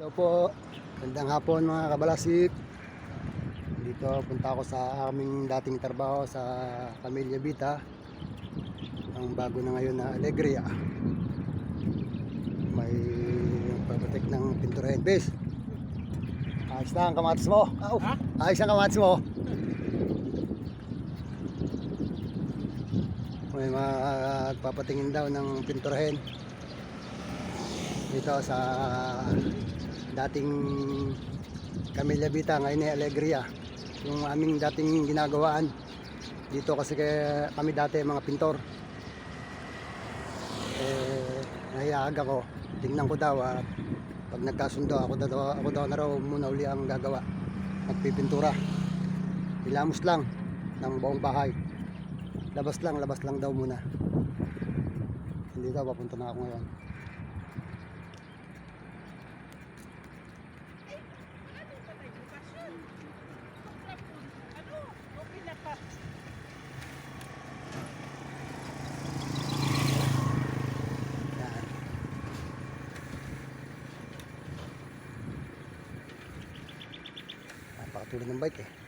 Hello po, gandang hapon mga kabalasik. Dito punta ako sa aming dating trabaho sa Pamilya Vita. Ang bago na ngayon na Alegria. May papatik ng pinturahin. Bis, ayos na ang kamatis mo. Ayos ang kamatis mo. May magpapatingin daw ng pinturahin dito sa dating Camilla Vita, ngayon ay Alegria. Yung aming dating ginagawaan dito, kasi kami dati mga pintor. Nahiyaag ako, tingnan ko daw at pag nagkasundo ako daw na raw muna uli ang gagawa, magpipintura. Ilamos lang ng buong bahay, labas lang daw muna. Hindi daw, papunta na ako ngayon. Napakatulad ng bike eh.